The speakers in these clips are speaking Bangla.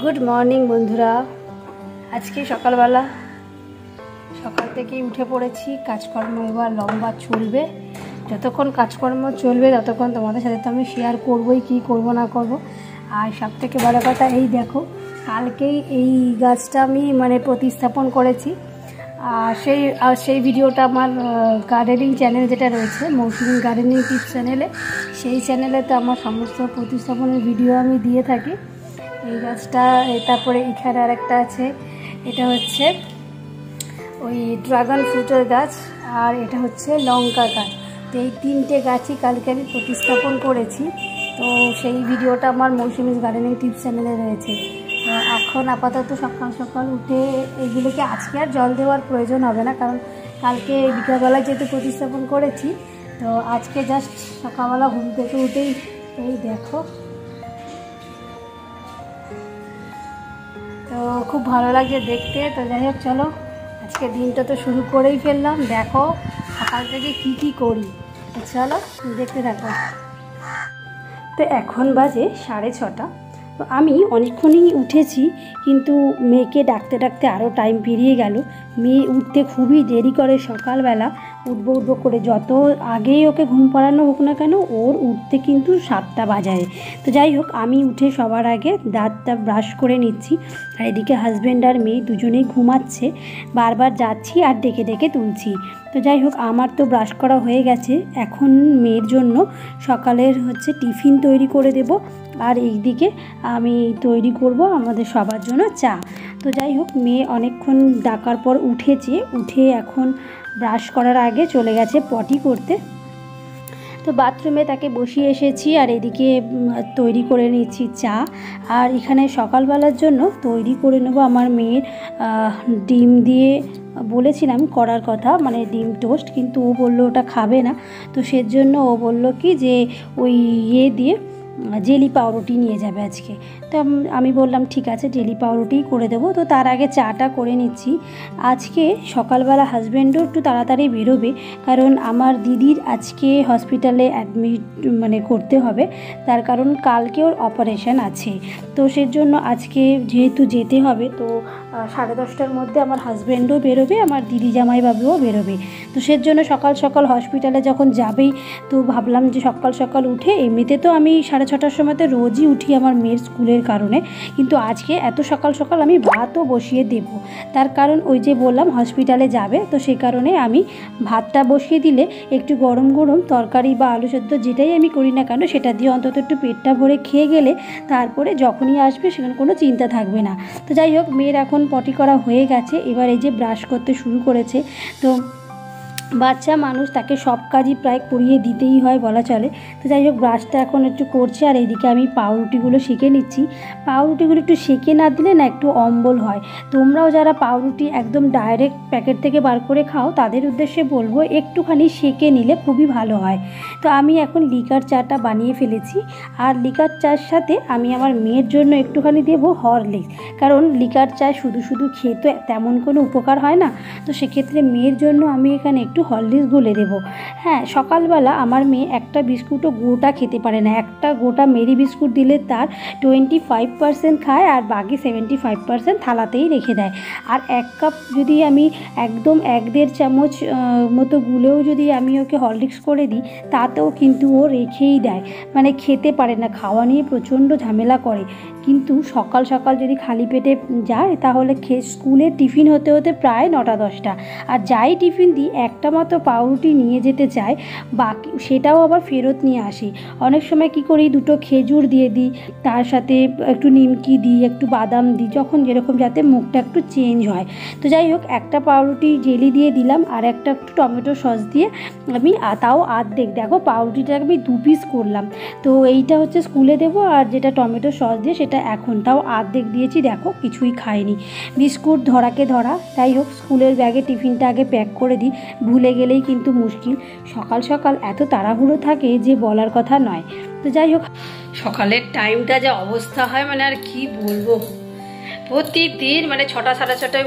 গুড মর্নিং বন্ধুরা। আজকে সকালবেলা সকাল থেকেই উঠে পড়েছি। কাজকর্ম এবার লম্বা চলবে, যতক্ষণ কাজকর্ম চলবে ততক্ষণ তোমাদের সাথে তো আমি শেয়ার করবোই, কি করব না করব। আর সব থেকে বড় কথা, এই দেখো কালকেই এই গাছটা আমি প্রতিস্থাপন করেছি। আর সেই ভিডিওটা আমার গার্ডেনিং চ্যানেল যেটা রয়েছে, মৌসুমী গার্ডেনিং টিপস চ্যানেলে, সেই চ্যানেলেতে আমার সমস্ত প্রতিস্থাপনের ভিডিও আমি দিয়ে থাকি। এই গাছটা, তারপরে এখানে আরেকটা আছে, এটা হচ্ছে ওই ড্রাগন ফ্রুটের গাছ, আর এটা হচ্ছে লঙ্কা গাছ। তো এই তিনটে গাছই কালকে আমি প্রতিস্থাপন করেছি। তো সেই ভিডিওটা আমার মৌসুমী গার্ডেনিং টিপস চ্যানেলে রয়েছে। তো এখন আপাতত সকাল সকাল উঠে এগুলোকে আজকে আর জল দেওয়ার প্রয়োজন হবে না, কারণ কালকে বিকালবেলায় যেহেতু প্রতিস্থাপন করেছি। তো আজকে জাস্ট সকালবেলা ঘুম থেকে উঠেই এই দেখো, তো খুব ভালো লাগছে দেখতে। তো যাই হোক, চলো আজকে দিনটা তো শুরু করেই ফেললাম। দেখো সকাল থেকে কি করি, তো চলো দেখতে থাকো। তো এখন বাজে 6:30। তো আমি অনেকক্ষণই উঠেছি, কিন্তু মেয়েকে ডাকতে ডাকতে আরও টাইম পেরিয়ে গেল। মেয়ে উঠতে খুবই দেরি করে সকালবেলা, উঠবো করে। যত আগেই ওকে ঘুম পাড়ানো হোক না কেন, ওর উঠতে কিন্তু 7টা বাজায়। তো যাই হোক, আমি উঠে সবার আগে দাঁতটা ব্রাশ করে নিচ্ছি। আর এদিকে হাজব্যান্ড আর মেয়ে দুজনেই ঘুমাচ্ছে, বারবার যাচ্ছি আর ডেকে ডেকে তুলছি। তো যাই হোক, আমার তো ব্রাশ করা হয়ে গেছে। এখন মেয়ের জন্য সকালের টিফিন তৈরি করে দেব, আর এইদিকে আমি তৈরি করব আমাদের সবার জন্য চা। তো যাই হোক, মেয়ে অনেকক্ষণ ডাকার পর উঠে এখন ব্রাশ করার আগে চলে গেছে পটি করতে। তো বাথরুমে তাকে বসিয়ে এসেছি, আর এদিকে তৈরি করে নিচ্ছি চা। আর এখানে সকালবেলার জন্য তৈরি করে নেব আমার মেয়ের ডিম দিয়ে বলেছিলাম করার কথা, ডিম টোস্ট, কিন্তু ও বললো ওটা খাবে না। তো সেজন্য ও বলল কি যে ওই দিয়ে জেলি পাউরুটি নিয়ে যাবে আজকে। তো আমি বললাম ঠিক আছে, জেলি পাউরুটিই করে দেবো। তো তার আগে চাটা করে নিচ্ছি। আজকে সকালবেলা হাজব্যান্ডও একটু তাড়াতাড়ি বেরোবে, কারণ আমার দিদির আজকে হসপিটালে অ্যাডমিট করতে হবে, তার কারণ কালকে ওর অপারেশন আছে। তো সেজন্য আজকে যেহেতু যেতে হবে, তো 10:30টার মধ্যে আমার হাজব্যান্ডও বেরোবে, আমার দিদি জামাইবাবুও বেরোবে। তো সেজন্য সকাল সকাল হসপিটালে যখন যাবেই, তো ভাবলাম যে সকাল সকাল উঠে, এমনিতে তো আমি 6:30টার সময়তে রোজই উঠি আমার মেয়ের স্কুলের কারণে, কিন্তু আজকে এত সকাল সকাল আমি ভাতও বসিয়ে দেব। তার কারণ ওই যে বললাম হসপিটালে যাবে, তো সেই কারণে আমি ভাতটা বসিয়ে দিলে একটু গরম গরম তরকারি বা আলু সেদ্ধ যেটাই আমি করি না কেন, সেটা দিয়ে অন্তত একটু পেটটা ভরে খেয়ে গেলে তারপরে যখনই আসবে সেখানে কোনো চিন্তা থাকবে না। তো যাই হোক, মেয়ের এখন পটি করা হয়ে গেছে, এবার এই যে ব্রাশ করতে শুরু করেছে। তো বাচ্চা মানুষ, তাকে সব কাজই প্রায় করিয়ে দিতেই হয় বলা চলে। তো যাই হোক, ব্রাশটা এখন একটু করছে, আর এইদিকে আমি পাউরুটিগুলো সেঁকে নিচ্ছি। পাউরুটিগুলো একটু সেঁকে না দিলে না একটু অম্বল হয়। তোমরাও যারা পাউরুটি একদম ডাইরেক্ট প্যাকেট থেকে বার করে খাও, তাদের উদ্দেশ্যে বলবো একটুখানি সেঁকে নিলে খুবই ভালো হয়। তো আমি এখন লিকার চাটা বানিয়ে ফেলেছি, আর লিকার চার সাথে আমি আমার মেয়ের জন্য একটুখানি দেবো হরলিক্স, কারণ লিকার চা শুধু শুধু খেয়ে তো তেমন কোনো উপকার হয় না। তো সেক্ষেত্রে মেয়ের জন্য আমি এখানে একটু হরলিক্স গুলে দেবো। হ্যাঁ, সকালবেলা আমার মেয়ে একটা বিস্কুটও গোটা খেতে পারে না। একটা গোটা মেরি বিস্কুট দিলে তার 25% খায়, আর বাকি 75% থালাতেই রেখে দেয়। আর 1 কাপ যদি আমি একদম 1-1.5 চামচ মতো গুলেও যদি আমি ওকে হরলিক্স করে দিই, তাতেও কিন্তু ও রেখেই দেয়, খেতে পারে না। খাওয়া নিয়ে প্রচণ্ড ঝামেলা করে। কিন্তু সকাল সকাল যদি খালি পেটে যায়, তাহলে স্কুলের টিফিন হতে হতে প্রায় 9টা-10টা। আর যাই টিফিন দিই, একটা মাত্র পাউরুটি নিয়ে যেতে চায়, বাকি সেটাও আবার ফেরত নিয়ে আসি। অনেক সময় কি করি, 2টো খেজুর দিয়ে দিই, তার সাথে একটু নিমকি দিই, একটু বাদাম দিই, যখন যেরকম, যাতে মুখটা একটু চেঞ্জ হয়। তো যাই হোক, একটা পাউরুটি জেলি দিয়ে দিলাম, আর একটা একটু টমেটো সস দিয়ে আমি তাও আর্ধেক, দেখো পাউরুটিটাকে আমি 2 পিস করলাম। তো এইটা স্কুলে দেবো, আর যেটা টমেটো সস দিয়ে সেটা এখন তাও আর্ধেক দিয়েছি। দেখো কিছুই খায়নি, বিস্কুট ধরাকে ধরা। যাই হোক, স্কুলের ব্যাগে টিফিনটা আগে প্যাক করে দিই, ভুলে গেলেই কিন্তু মুশকিল। সকাল সকাল এত তাড়াহুড়ো থাকে যে বলার কথা নয়। তো যাই হোক, সকালের টাইমটা যা অবস্থা হয় আর কি বলবো। প্রতিদিন 6টা 6:30টায়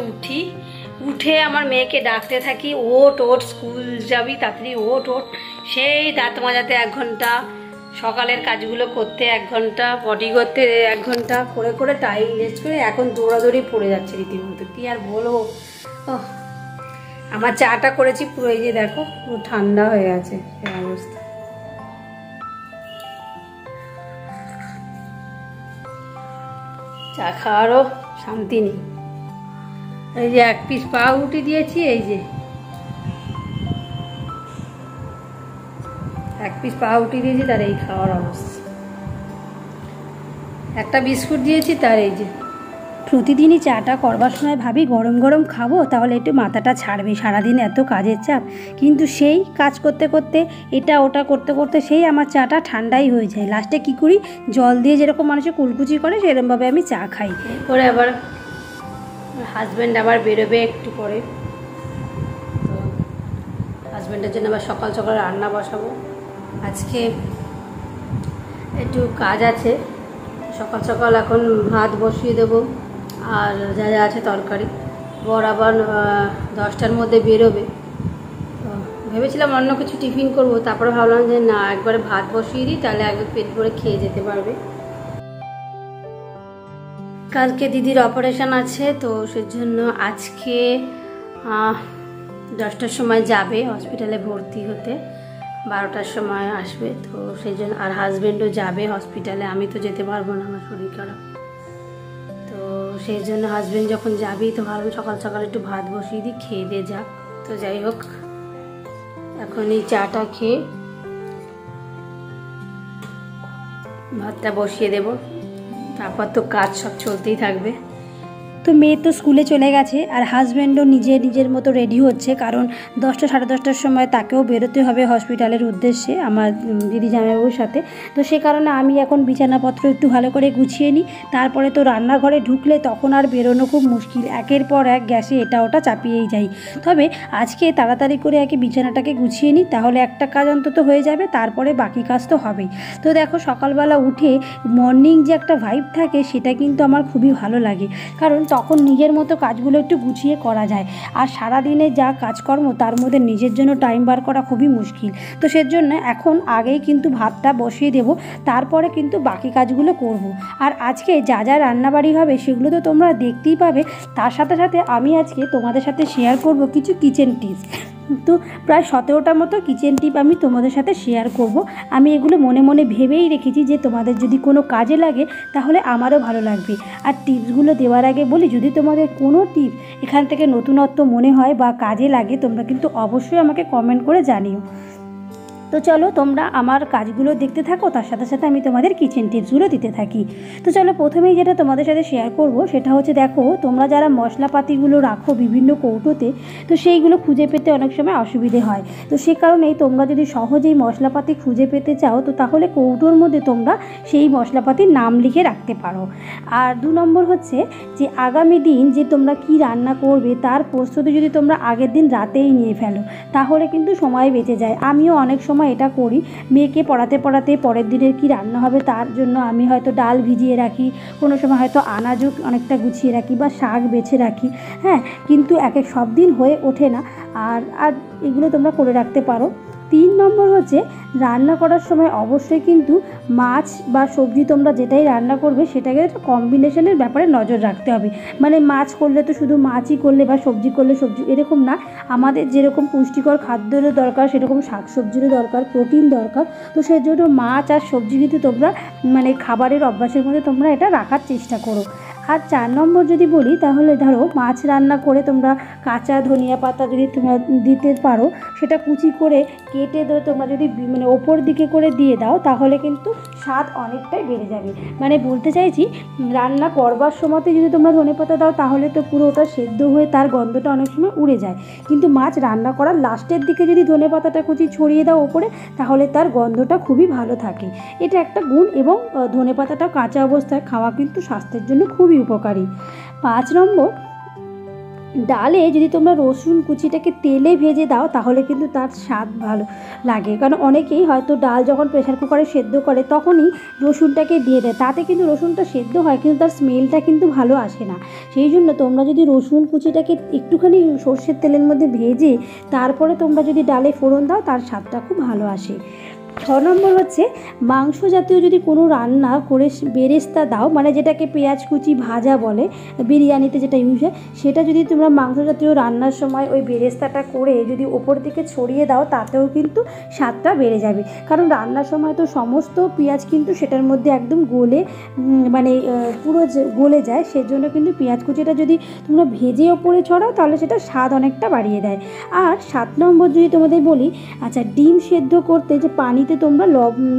উঠে আমার মেয়েকে ডাকতে থাকি, ওট স্কুল যাবি, তাড়াতাড়ি ওট। সেই দাঁত মাজাতে 1 ঘন্টা, সকালের কাজগুলো করতে 1 ঘন্টা, পটি করতে 1 ঘন্টা করে করে টাইম ওয়েস্ট করে এখন দৌড়াদৌড়ি পড়ে যাচ্ছে রীতিমতো। কি আর বলবো। আমার চাটা করেছি পুরো, এই যে দেখো পুরো ঠান্ডা হয়ে গেছে এই অবস্থা। চা খাওয়ারও শান্তি নেই। এই যে 1 পিস পাউরুটি দিয়েছি, এই যে 1 পিস পাউরুটি দিয়েছি, তার এই খাওয়ার অবস্থা। একটা বিস্কুট দিয়েছি, তার এই যে। প্রতিদিনই চাটা করবার সময় ভাবি গরম গরম খাবো, তাহলে একটু মাথাটা ছাড়বে, সারাদিন এত কাজের চাপ। কিন্তু সেই কাজ করতে করতে এটা ওটা করতে করতে সেই আমার চাটা ঠান্ডাই হয়ে যায়। লাস্টে কি করি, জল দিয়ে যেরকম মানুষের কুলকুচি করে সেরকমভাবে আমি চা খাই। পরে আবার হাজব্যান্ড আবার বেরোবে একটু পরে, তো হাজব্যান্ডের জন্য আবার সকাল সকাল রান্না বসাবো। আজকে একটু কাজ আছে, সকাল সকাল এখন ভাত বসিয়ে দেবো, আর যা যা আছে তরকারি। বর আবার 10টার মধ্যে বেরোবে, তো ভেবেছিলাম অন্য কিছু টিফিন করব, তারপরে ভাবলাম যে না, একবারে ভাত বসিয়ে দিই, তাহলে একবার পেট ভরে খেয়ে যেতে পারবে। কালকে দিদির অপারেশন আছে, তো সেজন্য আজকে 10টার সময় যাবে হসপিটালে ভর্তি হতে, 12টার সময় আসবে। তো সেই জন্য, আর হাজব্যান্ডও যাবে হসপিটালে, আমি তো যেতে পারবো না, আমার শরীর খারাপ। তো সেই জন্য হাজব্যান্ড যখন যাবেই তো ভালো সকাল সকাল একটু ভাত বসিয়ে দিই, খেয়ে দিয়ে যাক। তো যাই হোক, এখন এই চাটা খেয়ে ভাতটা বসিয়ে দেব, তারপর তো কাজ সব চলতেই থাকবে। তো মেয়ে তো স্কুলে চলে গেছে, আর হাজব্যান্ডও নিজের মতো রেডি হচ্ছে, কারণ 10টা সাড়ে 10টার সময় তাকেও বেরোতে হবে হসপিটালের উদ্দেশ্যে আমার দিদি জামাইবাবুর সাথে। তো সে কারণে আমি এখন বিছানাপত্র একটু ভালো করে গুছিয়ে নিই, তারপরে তো রান্নাঘরে ঢুকলে তখন আর বেরোনো খুব মুশকিল, একের পর এক গ্যাসে এটা ওটা চাপিয়েই যাই। তবে আজকে তাড়াতাড়ি করে আগে বিছানাটাকে গুছিয়ে নিই, তাহলে একটা কাজ অন্তত হয়ে যাবে, তারপরে বাকি কাজ তো হবেই। তো দেখো, সকালবেলা উঠে মর্নিং যে একটা ভাইব থাকে, সেটা কিন্তু আমার খুবই ভালো লাগে, কারণ তখন নিজের মতো কাজগুলো একটু গুছিয়ে করা যায়। আর সারাদিনে যা কাজকর্ম, তার মধ্যে নিজের জন্য টাইম বার করা খুবই মুশকিল। তো সেজন্য এখন আগেই কিন্তু ভাতটা বসিয়ে দেব, তারপরে কিন্তু বাকি কাজগুলো করব। আর আজকে যা যা রান্নাবাড়ি হবে সেগুলো তো তোমরা দেখতেই পাবে, তার সাথে সাথে আমি আজকে তোমাদের সাথে শেয়ার করব কিছু কিচেন টিপস। তো প্রায় 17টার মতো কিচেন টিপ আমি তোমাদের সাথে শেয়ার করব। আমি এগুলো মনে মনে ভেবেই রেখেছি যে তোমাদের যদি কোনো কাজে লাগে তাহলে আমারও ভালো লাগবে। আর টিপসগুলো দেওয়ার আগে বলি, যদি তোমাদের কোনো টিপস এখান থেকে নতুনত্ব মনে হয় বা কাজে লাগে, তোমরা কিন্তু অবশ্যই আমাকে কমেন্ট করে জানিও। তো চলো তোমরা আমার কাজগুলো দেখতে থাকো, তার সাথে সাথে আমি তোমাদের কিচেন টিপসগুলো দিতে থাকি। তো চলো, প্রথমেই যেটা তোমাদের সাথে শেয়ার করব সেটা হচ্ছে, দেখো তোমরা যারা মশলাপাতিগুলো রাখো বিভিন্ন কৌটোতে, তো সেইগুলো খুঁজে পেতে অনেক সময় অসুবিধে হয়। তো সে কারণেই তোমরা যদি সহজেই মশলাপাতি খুঁজে পেতে চাও, তো তাহলে কৌটোর মধ্যে তোমরা সেই মশলাপাতির নাম লিখে রাখতে পারো। আর 2 নম্বর হচ্ছে যে আগামী দিন যে তোমরা কি রান্না করবে তার প্রস্তুতি যদি তোমরা আগের দিন রাতেই নিয়ে ফেলো, তাহলে কিন্তু সময় বেঁচে যায়। আমিও অনেক সময় এটা করি, মেয়েকে পড়াতে পড়াতে পরের দিনের কি রান্না হবে তার জন্য আমি হয়তো ডাল ভিজিয়ে রাখি, কোনো সময় হয়তো আনাজও অনেকটা গুছিয়ে রাখি বা শাক বেছে রাখি। হ্যাঁ, কিন্তু সব দিন হয়ে ওঠে না, আর এগুলো তোমরা করে রাখতে পারো। 3 নম্বর হচ্ছে, রান্না করার সময় অবশ্যই কিন্তু মাছ বা সবজি তোমরা যেটাই রান্না করবে সেটাকে একটা কম্বিনেশনের ব্যাপারে নজর রাখতে হবে। মানে মাছ করলে তো শুধু মাছই করলে বা সবজি করলে সবজি, এরকম না। আমাদের যেরকম পুষ্টিকর খাদ্যেরও দরকার, সেরকম শাকসবজিরও দরকার, প্রোটিন দরকার। তো সেই জন্য মাছ আর সবজি কিন্তু তোমরা মানে খাবারের অভ্যাসের মধ্যে তোমরা এটা রাখার চেষ্টা করো। আর 4 নম্বর যদি বলি, তাহলে ধরো মাছ রান্না করে তোমরা কাঁচা ধনিয়া পাতা যদি তোমরা দিতে পারো, সেটা কুচি করে কেটে তোমরা যদি মানে ওপর দিকে করে দিয়ে দাও, তাহলে কিন্তু স্বাদ অনেকটাই বেড়ে যাবে। মানে বলতে চাইছি, রান্না করবার সময়তে যদি তোমরা ধনেপাতা দাও, তাহলে তো পুরো ওটা সেদ্ধ হয়ে তার গন্ধটা অনেক সময় উড়ে যায়। কিন্তু মাছ রান্না করার লাস্টের দিকে যদি ধনেপাতাটা কুচি ছড়িয়ে দাও ওপরে, তাহলে তার গন্ধটা খুবই ভালো থাকে। এটা একটা গুণ, এবং ধনেপাতাটাও কাঁচা অবস্থায় খাওয়া কিন্তু স্বাস্থ্যের জন্য খুবই উপকারী। 5 নম্বর, ডালে যদি তোমরা রসুন কুচিটাকে তেলে ভেজে দাও, তাহলে কিন্তু তার স্বাদ ভালো লাগে। কারণ অনেকেই হয়তো ডাল যখন প্রেসার কুকারে সেদ্ধ করে তখনই রসুনটাকে দিয়ে দেয়, তাতে কিন্তু রসুনটা সেদ্ধ হয় কিন্তু তার স্মেলটা কিন্তু ভালো আসে না। সেই জন্য তোমরা যদি রসুন কুচিটাকে একটুখানি সর্ষের তেলের মধ্যে ভেজে তারপরে তোমরা যদি ডালে ফোড়ন দাও, তার স্বাদটা খুব ভালো আসে। নম্বর হচ্ছে মাংস জাতীয় যদি কোনো রান্না করে বেরেস্তা দাও, মানে যেটাকে পেঁয়াজ কুচি ভাজা বলে, বিরিয়ানিতে যেটা ইউজ হয়, সেটা যদি তোমরা মাংস জাতীয় রান্নার সময় ওই বেরেস্তাটা করে যদি ওপর দিকে ছড়িয়ে দাও, তাতেও কিন্তু স্বাদটা বেড়ে যাবে। কারণ রান্নার সময় তো সমস্ত পেঁয়াজ কিন্তু সেটার মধ্যে একদম গলে মানে পুরো গলে যায়, সেজন্য কিন্তু পেঁয়াজ কুচিটা যদি তোমরা ভেজে ওপরে ছড়াও তাহলে সেটা স্বাদ অনেকটা বাড়িয়ে দেয়। আর 7 নম্বর যদি তোমাদের বলি, আচ্ছা ডিম সেদ্ধ করতে যে পানিতে তোমরা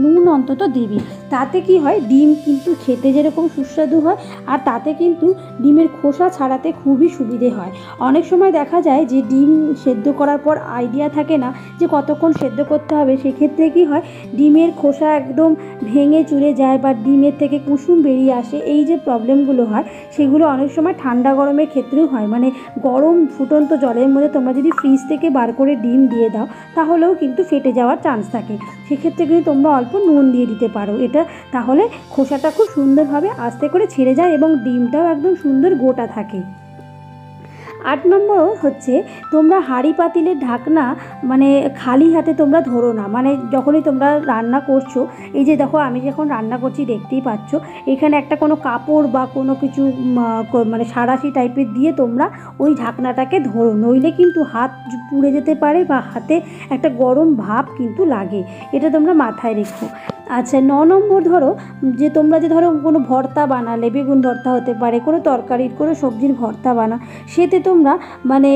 নুন অন্তত দিবি, তাতে কি হয় ডিম কিন্তু খেতে যেরকম সুস্বাদু হয়, আর তাতে কিন্তু ডিমের খোসা ছাড়াতে খুবই সুবিধে হয়। অনেক সময় দেখা যায় যে ডিম সেদ্ধ করার পর আইডিয়া থাকে না যে কতক্ষণ সেদ্ধ করতে হবে, সেক্ষেত্রে কি হয় ডিমের খোসা একদম ভেঙে চুরে যায় বা ডিমের থেকে কুসুম বেরিয়ে আসে। এই যে প্রবলেমগুলো হয় সেগুলো অনেক সময় ঠান্ডা গরমের ক্ষেত্রেও হয়, মানে গরম ফুটন্ত জলের মধ্যে তোমরা যদি ফ্রিজ থেকে বার করে ডিম দিয়ে দাও তাহলেও কিন্তু ফেটে যাওয়ার চান্স থাকে। সেক্ষেত্রে কিন্তু তোমরা অল্প নুন দিয়ে দিতে পারো, এটা তাহলে খোসাটা খুব সুন্দরভাবে আস্তে করে ছেড়ে যায় এবং ডিমটাও একদম সুন্দর গোটা থাকে। 8 নম্বর হচ্ছে তোমরা হাঁড়ি পাতিলের ঢাকনা মানে খালি হাতে তোমরা ধরো না, মানে যখনই তোমরা রান্না করছো, এই যে দেখো আমি যখন রান্না করছি দেখতেই পাচ্ছ, এখানে একটা কোনো কাপড় বা কোনো কিছু মানে সাঁড়াশি টাইপের দিয়ে তোমরা ওই ঢাকনাটাকে ধরো, নইলে কিন্তু হাত পুড়ে যেতে পারে বা হাতে একটা গরম ভাব কিন্তু লাগে, এটা তোমরা মাথায় রেখো। আচ্ছা 9 নম্বর ধরো যে তোমরা যে ধরো কোনো ভর্তা বানালে, বেগুন ভর্তা হতে পারে, কোনো তরকারির কোনো সবজির ভর্তা বানাও, সেতে তোমরা মানে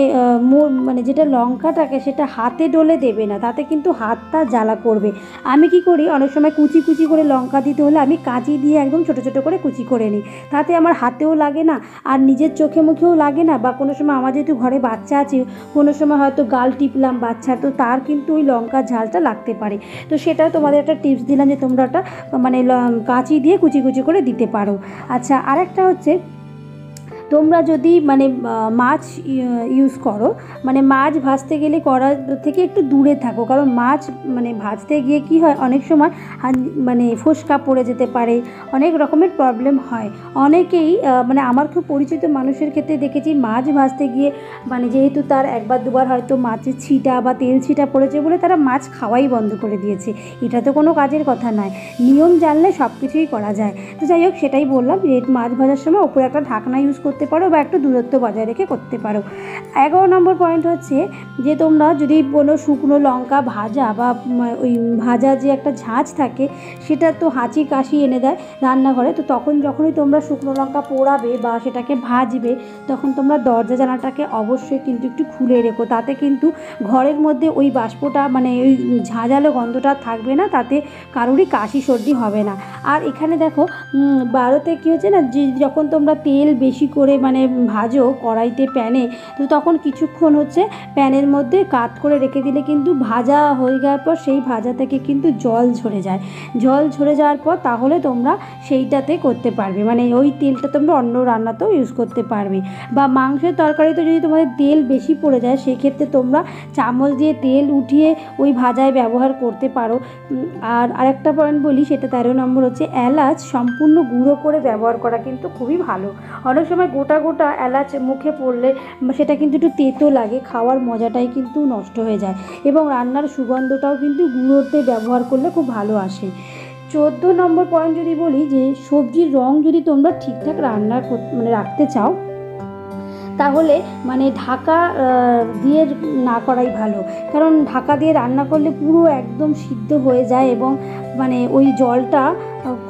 মানে যেটা লঙ্কাটাকে সেটা হাতে ডলে দেবে না, তাতে কিন্তু হাতটা জ্বালা করবে। আমি কি করি অনেক সময় কুচি কুচি করে লঙ্কা দিতে হলে আমি কাঁচি দিয়ে একদম ছোটো ছোটো করে কুচি করে নিই, তাতে আমার হাতেও লাগে না আর নিজের চোখে মুখেও লাগে না। বা কোনো সময় আমার যেহেতু ঘরে বাচ্চা আছে, কোনো সময় হয়তো গাল টিপলাম বাচ্চার, তো তার কিন্তু ওই লঙ্কার ঝালটা লাগতে পারে। তো সেটা তোমাদের একটা টিপস দিলাম যে তোমরা ওটা মানে কাঁচি দিয়ে কুচি কুচি করে দিতে পারো। আচ্ছা আরেকটা হচ্ছে তোমরা যদি মানে মাছ ইউজ করো, মানে মাছ ভাজতে গেলে কড়া থেকে একটু দূরে থাকো, কারণ মাছ মানে ভাজতে গিয়ে কি হয় অনেক সময় মানে ফোসকা পড়ে যেতে পারে, অনেক রকমের প্রবলেম হয়। অনেকেই মানে আমার খুব পরিচিত মানুষের ক্ষেত্রে দেখেছি মাছ ভাজতে গিয়ে মানে যেহেতু তার একবার দুবার হয়তো মাছের ছিটা বা তেল ছিটা পড়েছে বলে তারা মাছ খাওয়াই বন্ধ করে দিয়েছে। এটা তো কোনো কাজের কথা নয়, নিয়ম জানলে সব কিছুই করা যায়। তো যাই হোক, সেটাই বললাম যে মাছ ভাজার সময় ওপরে একটা ঢাকনা ইউজ করতে পারো বা একটু দূরত্ব বজায় রেখে করতে পারো। 11 নম্বর পয়েন্ট হচ্ছে যে তোমরা যদি কোনো শুকনো লঙ্কা ভাজা বা ওই ভাজা যে একটা ঝাঁঝ থাকে সেটা তো হাঁচি কাশি এনে দেয় রান্নাঘরে, তো তখন যখনই তোমরা শুকনো লঙ্কা পোড়াবে বা সেটাকে ভাজবে তখন তোমরা দরজা জানালাটাকে অবশ্যই কিন্তু একটু খুলে রেখো, তাতে কিন্তু ঘরের মধ্যে ওই বাষ্পটা মানে ওই ঝাঁঝালো গন্ধটা থাকবে না, তাতে কারোরই কাশি সর্দি হবে না। আর এখানে দেখো ভারতে কী হচ্ছে না, যে যখন তোমরা তেল বেশি করে মানে ভাজো কড়াইতে প্যানে, তো তখন কিছুক্ষণ হচ্ছে প্যানের মধ্যে কাত করে রেখে দিলে কিন্তু ভাজা হয়ে যাওয়ার পর সেই ভাজা থেকে কিন্তু জল ঝরে যায়, জল ঝরে যাওয়ার পর তাহলে তোমরা সেইটাতে করতে পারবে, মানে ওই তেলটা তোমরা অন্য রান্নাতেও ইউজ করতে পারবে। বা মাংসের তরকারিতে যদি তোমাদের তেল বেশি পড়ে যায় সেক্ষেত্রে তোমরা চামচ দিয়ে তেল উঠিয়ে ওই ভাজায় ব্যবহার করতে পারো। আর আরেকটা পয়েন্ট বলি, সেটা 13 নম্বর হচ্ছে এলাচ সম্পূর্ণ গুঁড়ো করে ব্যবহার করা কিন্তু খুবই ভালো। অনেক সময় গোটা গোটা এলাচ মুখে পড়লে সেটা কিন্তু একটু তেতো লাগে, খাওয়ার মজাটাই কিন্তু নষ্ট হয়ে যায় এবং রান্নার সুগন্ধটাও কিন্তু গুঁড়োতে ব্যবহার করলে খুব ভালো আসে। 14 নম্বর পয়েন্ট যদি বলি যে সবজির রং যদি তোমরা ঠিকঠাক রান্না মানে রাখতে চাও তাহলে মানে ঢাকা দিয়ে না করাই ভালো, কারণ ঢাকা দিয়ে রান্না করলে পুরো একদম সিদ্ধ হয়ে যায় এবং মানে ওই জলটা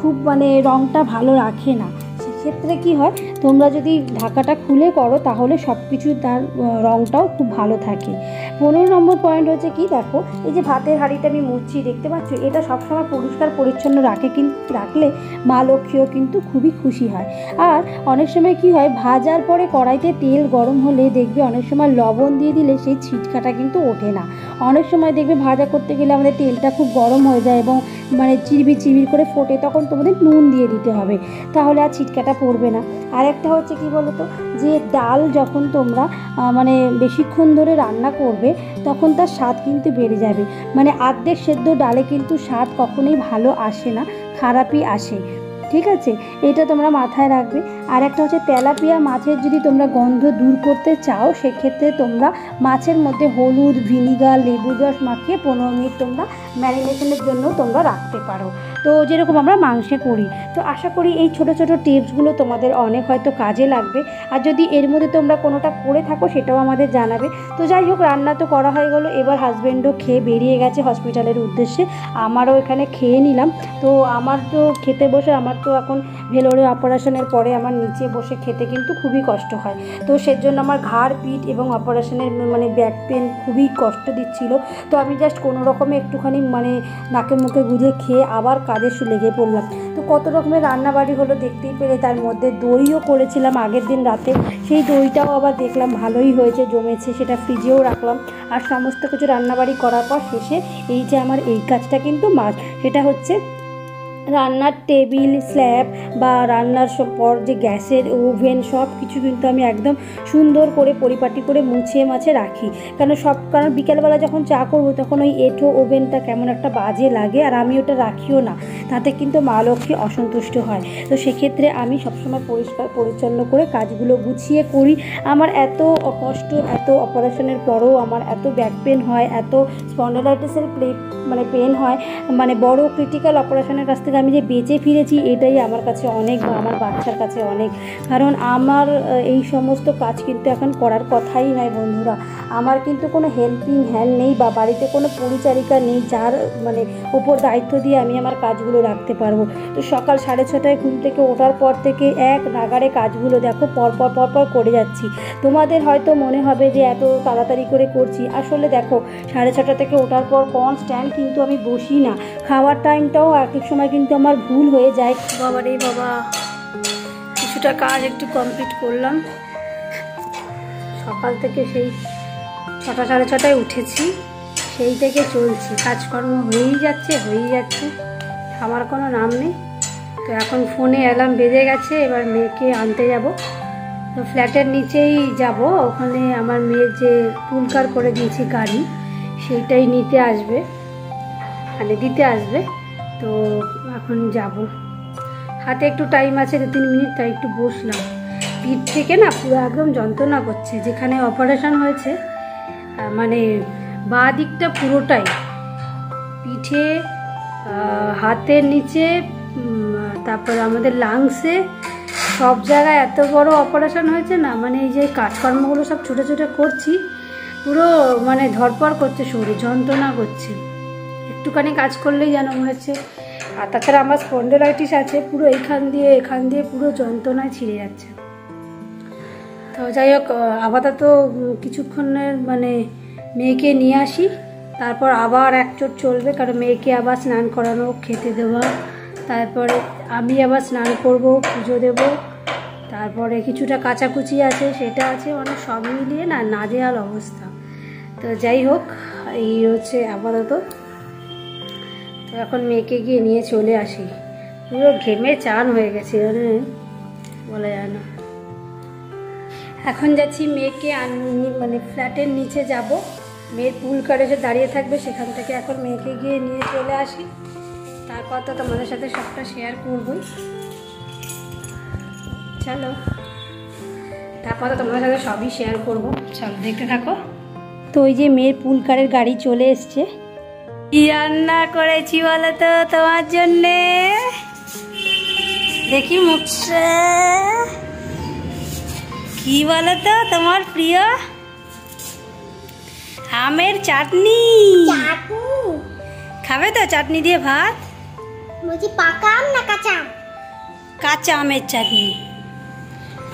খুব মানে রঙটা ভালো রাখে না। সেক্ষেত্রে কি হয়, তোমরা যদি ঢাকাটা খুলে করো তাহলে সব কিছু তার রঙটাও খুব ভালো থাকে। 15 নম্বর পয়েন্ট হচ্ছে কি, দেখো এই যে ভাতের হাঁড়িটা আমি মুছছি দেখতে পাচ্ছ, এটা সবসময় পরিষ্কার পরিচ্ছন্ন রাখলে মা লক্ষ্মীও কিন্তু খুবই খুশি হয়। আর অনেক সময় কি হয়, ভাজার পরে কড়াইতে তেল গরম হলে দেখবে অনেক সময় লবণ দিয়ে দিলে সেই ছিটকাটা কিন্তু ওঠে না। অনেক সময় দেখবে ভাজা করতে গেলে আমাদের তেলটা খুব গরম হয়ে যায় এবং মানে চিরবির চিরবির করে ফোটে, তখন তোমাদের নুন দিয়ে দিতে হবে, তাহলে আর ছিটকাটা পড়বে না। আর একটা হচ্ছে কি বলো তো, যে ডাল যখন তোমরা মানে বেশিক্ষণ ধরে রান্না করবে তখন তার স্বাদ কিন্তু বেড়ে যাবে, মানে অর্ধেক সেদ্ধ ডালে কিন্তু স্বাদ কখনোই ভালো আসে না, খারাপই আসে। ঠিক আছে, এটা তোমরা মাথায় রাখবে। আর একটা হচ্ছে তেলাপিয়া মাছের যদি তোমরা গন্ধ দূর করতে চাও, সেক্ষেত্রে তোমরা মাছের মধ্যে হলুদ, ভিনিগার, লেবুর রস মাখিয়ে 15 মিনিট তোমরা ম্যারিনেশনের জন্য তোমরা রাখতে পারো। তো যেরকম আমরা মাংসে করি। তো আশা করি এই ছোট ছোট টিপসগুলো তোমাদের অনেক হয়তো কাজে লাগবে। আর যদি এর মধ্যে তোমরা কোনোটা করে থাকো সেটাও আমাদের জানাবে। তো যাই হোক, রান্না তো করা হয়ে গেলো। এবার হাজব্যান্ডও খেয়ে বেরিয়ে গেছে হসপিটালের উদ্দেশ্যে, আমারও এখানে খেয়ে নিলাম। তো আমার তো খেতে বসে, আমার তো এখন ভেলোরে অপারেশনের পরে আমার নিচে বসে খেতে কিন্তু খুবই কষ্ট হয়। তো সেজন্য আমার ঘাড়, পিঠ এবং অপারেশনের মানে ব্যাক পেন খুবই কষ্ট দিচ্ছিল। তো আমি জাস্ট কোনো রকমে একটুখানি মানে নাকে মুখে গুঁজে খেয়ে আবার কাজে লেগে পড়লাম। তো কত রকমের রান্নাবাড়ি হলো দেখতেই পেলে। তার মধ্যে দইও করেছিলাম আগের দিন রাতে, সেই দইটাও আবার দেখলাম ভালোই হয়েছে, জমেছে, সেটা ফ্রিজেও রাখলাম। আর সমস্ত কিছু রান্নাবাড়ি করার পর শেষে এই যে আমার এই কাজটা কিন্তু মাস্ট, সেটা হচ্ছে রান্নার টেবিল, স্ল্যাব বা রান্নার পর যে গ্যাসের ওভেন সব কিছু কিন্তু আমি একদম সুন্দর করে পরিপাটি করে মুছে মাছে রাখি। কারণ বিকেলবেলা যখন চা করবো তখন ওই এঁঠো ওভেনটা কেমন একটা বাজে লাগে, আর আমি ওটা রাখিও না, তাতে কিন্তু মা লক্ষ্মী অসন্তুষ্ট হয়। তো সেক্ষেত্রে আমি সবসময় পরিষ্কার পরিচ্ছন্ন করে কাজগুলো গুছিয়ে করি। আমার এত কষ্ট, এত অপারেশনের পরও আমার এত ব্যাক পেন হয়, এত স্পন্ডালাইটিসের মানে পেন হয়, মানে বড় ক্রিটিক্যাল অপারেশনের কাছ থেকে আমি যে বেঁচে ফিরেছি এটাই আমার কাছে অনেক, বা আমার বাচ্চার কাছে অনেক। কারণ আমার এই সমস্ত কাজ কিন্তু এখন করার কথাই নয় বন্ধুরা। আমার কিন্তু কোনো হেল্পিং হ্যান্ড নেই বা বাড়িতে কোনো পরিচারিকা নেই যার মানে ওপর দায়িত্ব দিয়ে আমি আমার কাজগুলো রাখতে পারবো। তো সকাল 6:30টায় ঘুম থেকে ওঠার পর থেকে এক নাগাড়ে কাজগুলো দেখো পরপর করে যাচ্ছি। তোমাদের হয়তো মনে হবে যে এত তাড়াতাড়ি করে করছি, আসলে দেখো 6:30 থেকে ওঠার পর কনস্ট্যান্ট কিন্তু আমি বসি না। খাওয়ার টাইমটাও এক এক সময় কিন্তু আমার ভুল হয়ে যায়। বাবা রে বাবা, কিছুটা কাজ একটু কমপ্লিট করলাম। সকাল থেকে সেই 6টা 6:30টায় উঠেছি, সেই থেকে চলছি, কাজকর্ম হয়েই যাচ্ছে, আমার কোনো নাম নেই। তো এখন ফোনে অ্যালার্ম বেজে গেছে, এবার মেয়েকে আনতে যাব। তো ফ্ল্যাটের নিচেই যাব, ওখানে আমার মেয়ের যে পুলকার করে দিয়েছি গাড়ি, সেইটাই নিতে আসবে, মানে দিতে আসবে। তো এখন যাব, হাতে একটু টাইম আছে 2-3 মিনিট, তাই একটু বসলাম। পিঠ থেকে না পুরো একদম যন্ত্রণা করছে, যেখানে অপারেশন হয়েছে মানে বাঁ দিকটা পুরোটাই, পিঠে, হাতের নিচে, তারপর আমাদের লাংসে, সব জায়গায় এত বড় অপারেশন হয়েছে না, মানে এই যে কাজকর্মগুলো সব ছোটো ছোটো করছি, পুরো মানে ধরপড় করছে, শরীর যন্ত্রণা করছে, একটুখানি কাজ করলেই যেন হয়েছে। আর তাছাড়া আমার স্পন্ডেলাইটিস আছে, পুরো এখান দিয়ে পুরো যন্ত্রণায় ছিঁড়ে যাচ্ছে। তো যাই হোক, আপাতত কিছুক্ষণের মানে মেয়েকে নিয়ে আসি, তারপর আবার একচোট চলবে। কারণ মেয়েকে আবার স্নান করানো, খেতে দেওয়া, তারপরে আমি আবার স্নান করব, পুজো দেব, তারপরে কিছুটা কাচাকুচি আছে, সেটা আছে, অনেক সব মিলিয়ে না নাজেহাল অবস্থা। তো যাই হোক, এই হচ্ছে আপাতত। তো এখন মেয়েকে গিয়ে নিয়ে চলে আসি, পুরো ঘেমে চান হয়ে গেছে, বলা যায় না। এখন যাচ্ছি মেয়েকে মানে ফ্ল্যাটের নিচে যাব, মেয়ের পুলকারে যে দাঁড়িয়ে থাকবে সেখান থেকে এখন মেয়েকে গিয়ে নিয়ে চলে আসি। তারপর তো তোমাদের সাথে সবটা শেয়ার করবই, চলো, তারপর তো তোমাদের সাথে সবই শেয়ার করবো, চলো দেখতে থাকো। তো ওই যে মেয়ের পুলকারের গাড়ি চলে এসছে। কি রান্না করেছি বলো তো তোমার জন্যে, দেখি মুখটা কি বলো তো, তোমার প্রিয় আমের চাটনি। খাবে তো চাটনি দিয়ে ভাত? বলছি পাকা আম না কাঁচা আম? কাঁচা আমের চাটনি।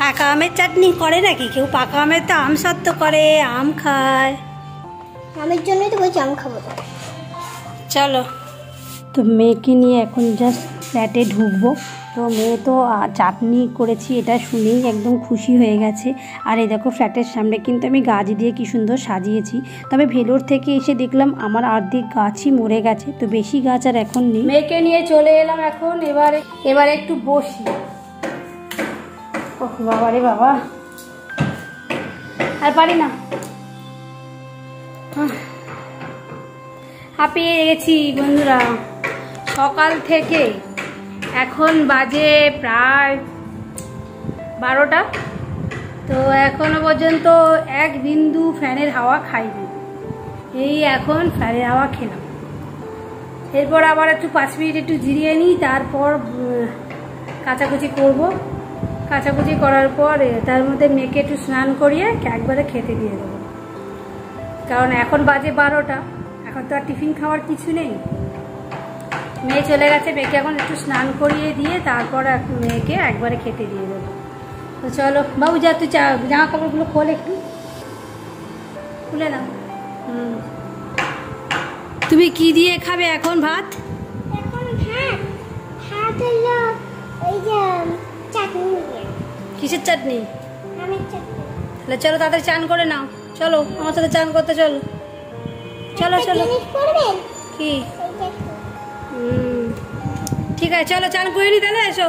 পাকা আমের চাটনি করে নাকি কেউ? পাকা আমের তো আম সত্ত্ব করে, আম খায়। আমের জন্যই তো বলছি আম খাবো। চলো, তো মেয়েকে নিয়ে এখন জাস্ট ফ্ল্যাটে ঢুকবো। তো মেয়ে তো চাটনি করেছি এটা শুনেই একদম খুশি হয়ে গেছে। আর এই দেখো ফ্ল্যাটের সামনে কিন্তু আমি গাছ দিয়ে কি সুন্দর সাজিয়েছি। তবে ভেলোর থেকে এসে দেখলাম আমার অর্ধেক গাছই মরে গেছে, তো বেশি গাছ আর এখন নেই। মেয়েকে নিয়ে চলে এলাম এখন, এবার একটু বসি। ওহ বাবা রে বাবা, আর পারি না, হাঁপিয়ে গেছি বন্ধুরা। সকাল থেকে এখন বাজে প্রায় 12টা। তো এখনো পর্যন্ত এক বিন্দু ফ্যানের হাওয়া খাইনি, এই এখন ফ্যানের হাওয়া খেলাম। এরপর আবার একটু 5 মিনিট একটু জিরিয়ে নিই, তারপর কাচাকুচি করব। কাচাকুচি করার পর তার মধ্যে মেয়েকে একটু স্নান করিয়ে একবারে খেতে দিয়ে দেবো, কারণ এখন বাজে 12টা, এখন তো আর টিফিন খাওয়ার কিছু নেই। মেয়ে চলে গেছে, মেয়েকে এখন একটু স্নান করিয়ে দিয়ে তারপর মেয়েকে একবারে খেতে দিয়ে দেবো। তো চলো বাবু, যা তুই জামা কাপড়গুলো খোল, একটু খুলে নাও। তুমি কি দিয়ে খাবে এখন ভাত? এখন ভাত হলো ওই যে চাটনি দিয়ে। কিসের চাটনি? আমের চাটনি। তাহলে চলো তাড়াতাড়ি চান করে নাও, চলো আমার সাথে চান করতে চলো। চলো চলো। জিনিস করবেন কি? এইটা একটু। ঠিক আছে, চলো চান করে নি, তাহলে এসো।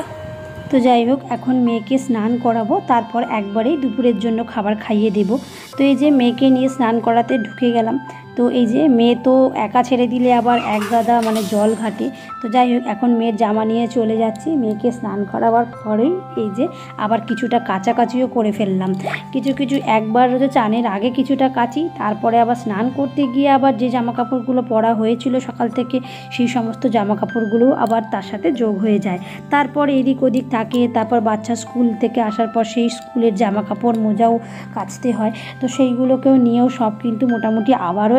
তো যাই হোক, এখন মেয়েকে স্নান করাবো, তারপর একবারেই দুপুরের জন্য খাবার খাইয়ে দেব। তো এই যে মেয়েকে নিয়ে স্নান করাতে ঢুকে গেলাম। তো এই যে মেয়ে তো একা ছেড়ে দিলে আবার এক গাদা মানে জল ঘাটে। তো যাই হোক, এখন মেয়ের জামা নিয়ে চলে যাচ্ছি। মেয়েকে স্নান করাবার পরেই এই যে আবার কিছুটা কাচাকাচিও করে ফেললাম। কিছু একবার হচ্ছে চানের আগে কিছুটা কাচি, তারপরে আবার স্নান করতে গিয়ে আবার যে জামা কাপড়গুলো পরা হয়েছিল সকাল থেকে, সেই সমস্ত জামা কাপড়গুলোও আবার তার সাথে যোগ হয়ে যায়। তারপর এদিক ওদিক থাকে, তারপর বাচ্চা স্কুল থেকে আসার পর সেই স্কুলের জামা কাপড় মোজাও কাচতে হয়। তো সেইগুলোকেও নিয়েও সব কিন্তু মোটামুটি আবারও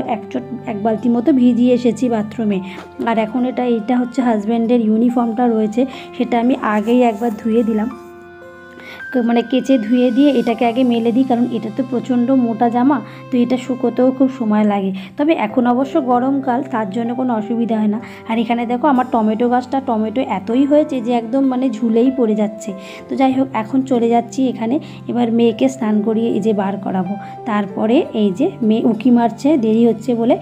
এক বালতি মতো ভিজিয়ে এসেছি বাথরুমে। আর এখন এইটা হচ্ছে হাজব্যান্ডের ইউনিফর্মটা রয়েছে, সেটা আমি আগেই একবার ধুয়ে দিলাম, মানে কেচে ধুয়ে দিয়ে এটাকে আগে মেলে দিই, কারণ এটা তো প্রচণ্ড মোটা জামা, তো এটা শুকোতেও খুব সময় লাগে। তবে এখন অবশ্য গরমকাল, তার জন্য কোনো অসুবিধা হয় না। আর এখানে দেখো আমার টমেটো গাছটা টমেটো এতই হয়েছে যে একদম মানে ঝুলেই পড়ে যাচ্ছে। তো যাই হোক, এখন চলে যাচ্ছি এখানে, এবার মেয়েকে স্নান করিয়ে এই যে বার করাবো। তারপরে এই যে মেয়ে উঁকি মারছে, দেরি হচ্ছে বলে।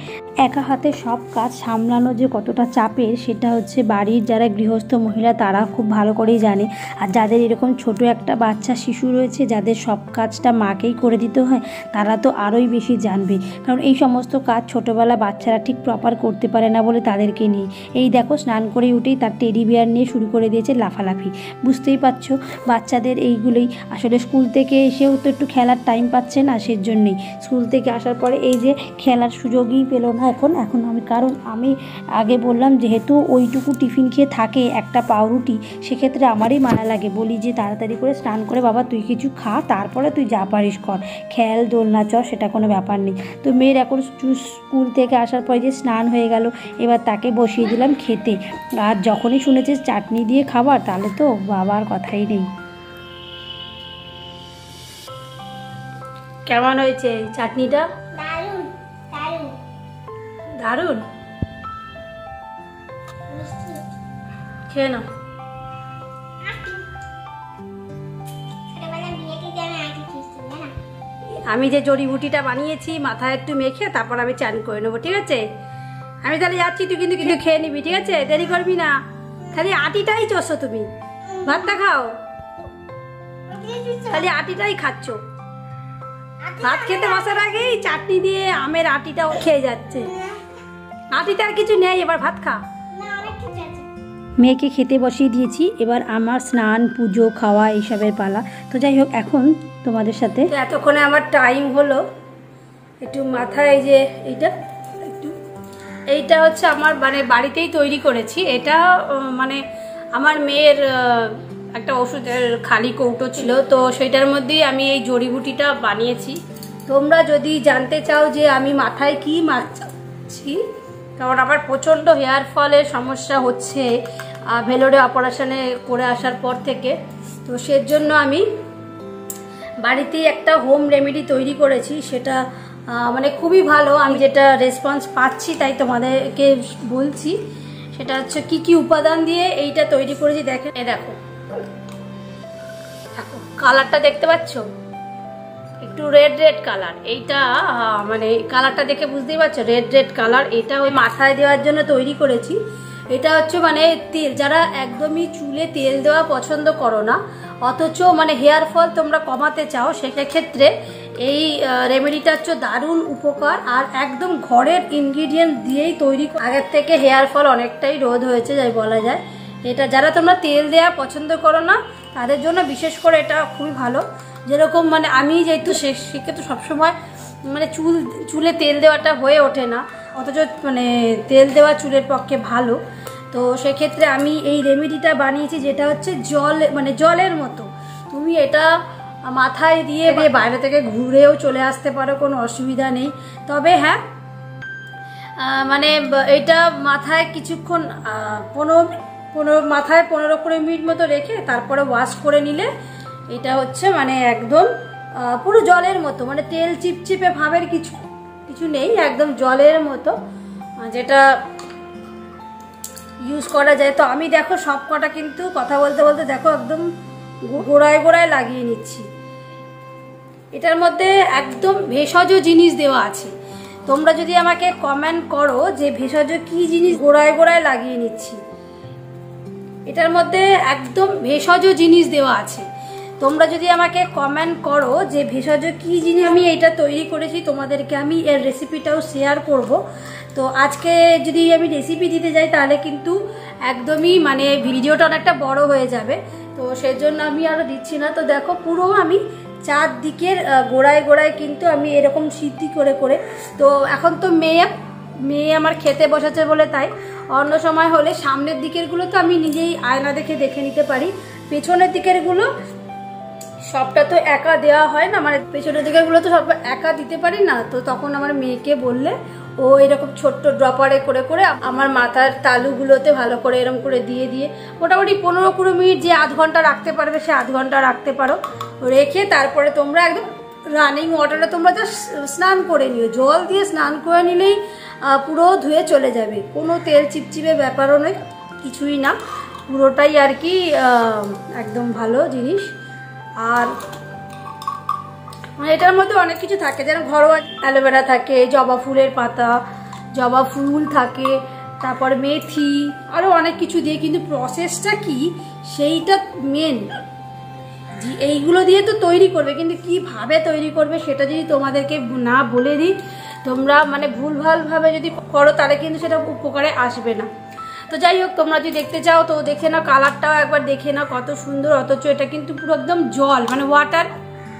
একা হাতে সব কাজ সামলানো যে কতটা চাপের, সেটা হচ্ছে বাড়ির যারা গৃহস্থ মহিলা তারা খুব ভালো করেই জানে। আর যাদের এরকম ছোট একটা বাচ্চা শিশু রয়েছে, যাদের সব কাজটা মাকেই করে দিতে হয়, তারা তো আরোই বেশি জানবে। কারণ এই সমস্ত কাজ ছোটোবেলা বাচ্চারা ঠিক প্রপার করতে পারে না বলে তাদেরকে নিয়ে এই দেখো স্নান করে উঠেই তার টেডি বিয়ার নিয়ে শুরু করে দিয়েছে লাফালাফি। বুঝতেই পারছো বাচ্চাদের এইগুলোই, আসলে স্কুল থেকে এসেও তো একটু খেলার টাইম পাচ্ছে না, সেজন্যই স্কুল থেকে আসার পরে এই যে খেলার সুযোগই পেলো না এখন কারণ আমি আগে বললাম, যেহেতু ওইটুকু টিফিন খেয়ে থাকে একটা পাউরুটি, সেক্ষেত্রে আমারই মায়া লাগে, বলি যে তাড়াতাড়ি করে স্নান করে বাবা তুই কিছু খা, তারপরে তুই যা পারিস কর, খেল দোলনা চ, সেটা কোনো ব্যাপার নেই। তো মেয়ের এখন স্কুল থেকে আসার পরে যে স্নান হয়ে গেল, এবার তাকে বসিয়ে দিলাম খেতে। আর যখনই শুনেছে চাটনি দিয়ে খাবার, তাহলে তো বাবার কথাই নেই। কেমন হয়েছে চাটনিটা? দারুণ দারুণ দারুণ, মিষ্টি। খেয়ে নাও। ছোটবেলা বিয়ে থেকে আমি আগে খেয়েছি না। আমি যে জড়িবুটিটা বানিয়েছি মাথায় একটু মেখে তারপর আমি চান করে নেবো, ঠিক আছে? আমি তাহলে যাচ্ছি, তুই কিন্তু কিন্তু খেয়ে নিবি, ঠিক আছে? দেরি করবি না, খালি আটিটাই চষো তুমি, ভাতটা খাও, খালি আটিটাই খাচ্ছ। ভাত খেতে বসার আগেই চাটনি দিয়ে আমের আটিটাও খেয়ে যাচ্ছে। আটিটা আর কিছু নেই, এবার ভাত খা। না, অনেক কিছু আছে। মেয়েকে খেতে বসিয়ে দিয়েছি, এবার আমার স্নান পুজো খাওয়া এইসবের পালা। তো যাই হোক, এখন তোমাদের সাথে তো এতক্ষণে আমার টাইম হলো, একটু মাথায় এই যে এইটা হচ্ছে আমার মানে বাড়িতেই তৈরি করেছি। এটা মানে আমার মেয়ের একটা ওষুধের খালি কৌটো ছিল, তো সেটার মধ্যেই আমি এই জড়িবুটিটা বানিয়েছি। তোমরা যদি জানতে চাও যে আমি মাথায় কি মাখছি, কারণ আমার প্রচণ্ড হেয়ার ফলের সমস্যা হচ্ছে ভেলোরে অপারেশনে করে আসার পর থেকে, তো সেজন্য আমি বাড়িতেই একটা হোম রেমেডি তৈরি করেছি। সেটা মানে খুবই ভালো, আমি যেটা রেসপন্স পাচ্ছি তাই তোমাদেরকে বলছি। সেটা হচ্ছে কি কি উপাদান দিয়ে এইটা তৈরি করেছি। দেখো দেখো কালারটা দেখতে পাচ্ছ, একটু রেড রেড কালার। এইটা মানে কালারটা দেখে বুঝতেই পারছো, রেড রেড কালার। এটা ওই মাথায় দেওয়ার জন্য তৈরি করেছি। এটা হচ্ছে মানে তেল, যারা একদমই চুলে তেল দেওয়া পছন্দ করো না, অথচ মানে হেয়ার ফল তোমরা কমাতে চাও, সেক্ষেত্রে এই রেমেডিটা হচ্ছে দারুণ উপকার। আর একদম ঘরের ইনগ্রিডিয়েন্ট দিয়েই তৈরি, আগের থেকে হেয়ার ফল অনেকটাই রোধ হয়েছে যাই বলা যায়। এটা যারা তোমরা তেল দেওয়া পছন্দ করো না তাদের জন্য বিশেষ করে এটা খুবই ভালো। যেরকম মানে আমি যেহেতু সেক্ষেত্রে সবসময় মানে চুলে তেল দেওয়াটা হয়ে ওঠে না, অথচ মানে তেল দেওয়া চুলের পক্ষে ভালো। তো সেক্ষেত্রে আমি এই রেমেডিটা বানিয়েছি, যেটা হচ্ছে জলের মতো। তুমি এটা মাথায় দিয়ে বাইরে থেকে ঘুরেও চলে আসতে পারো, কোনো অসুবিধা নেই। তবে হ্যাঁ, মানে এটা মাথায় কিছুক্ষণ 15-20 মিনিট মতো রেখে তারপরে ওয়াশ করে নিলে এটা হচ্ছে মানে একদম পুরো জলের মতো, মানে তেল চিপচিপে ভাবের কিছু নেই, একদম জলের মতো যেটা ইউজ করা যায়। তো আমি দেখো সব কটা কিন্তু কথা বলতে বলতে দেখো একদম গোড়ায় গোড়ায় লাগিয়ে নিচ্ছি। এটার মধ্যে একদম ভেষজ জিনিস দেওয়া আছে। তোমরা যদি আমাকে কমেন্ট করো যে ভেষজ কি জিনিস গোড়ায় গোড়ায় লাগিয়ে নিচ্ছি, এটার মধ্যে একদম ভেষজ জিনিস দেওয়া আছে। তোমরা যদি আমাকে কমেন্ট করো যে ভেষজ কি জিনিস আমি এটা তৈরি করেছি, তোমাদেরকে আমি এর রেসিপিটাও শেয়ার করব। তো আজকে যদি আমি রেসিপি দিতে যাই তাহলে কিন্তু একদমই মানে ভিডিওটা অনেকটা বড় হয়ে যাবে, তো সেজন্য আমি আরও দিচ্ছি না। তো দেখো পুরো আমি চারদিকের গোড়ায় গোড়ায় কিন্তু আমি এরকম সিদ্ধি করে করে, তো এখন তো মেয়ে আমার খেতে বসেছে বলে তাই, অন্য সময় হলে সামনের দিকেরগুলো তো আমি নিজেই আয়না দেখে নিতে পারি, পেছনের দিকেরগুলো সবটা তো একা দেওয়া হয় না, মানে পেছনের দিকেরগুলো তো সব একা দিতে পারি না। তো তখন আমার মেয়েকে বললে ও এরকম ছোট্ট ড্রপারে করে করে আমার মাথার তালুগুলোতে ভালো করে এরকম করে দিয়ে মোটামুটি 15-20 মিনিট, যে আধ ঘন্টা রাখতে পারবে সে আধ ঘন্টা রাখতে পারো। রেখে তারপরে তোমরা একদম রানিং ওয়াটারে তোমরা জাস্ট স্নান করে নিও, জল দিয়ে স্নান করে নিলেই পুরো ধুয়ে চলে যাবে, কোনো তেল চিপচিপে ব্যাপারও নয়, কিছুই না, পুরোটাই আর কি একদম ভালো জিনিস। আর এটার মধ্যে অনেক কিছু থাকে, যেন ঘরোয়া অ্যালোভেরা থাকে, জবা ফুলের পাতা, জবা ফুল থাকে, তারপর মেথি, আরও অনেক কিছু দিয়ে, কিন্তু প্রসেসটা কি সেইটা মেন, এইগুলো দিয়ে তো তৈরি করবে, কিন্তু কিভাবে তৈরি করবে সেটা যদি তোমাদেরকে না বলে দিই, তোমরা মানে ভুলভালভাবে যদি করো তাহলে কিন্তু সেটা উপকারে আসবে না। তো যাই হোক, তোমরা যদি দেখতে চাও তো দেখে নাও, কালারটাও একবার দেখে নাও কত সুন্দর, অথচ এটা কিন্তু পুরো একদম জল মানে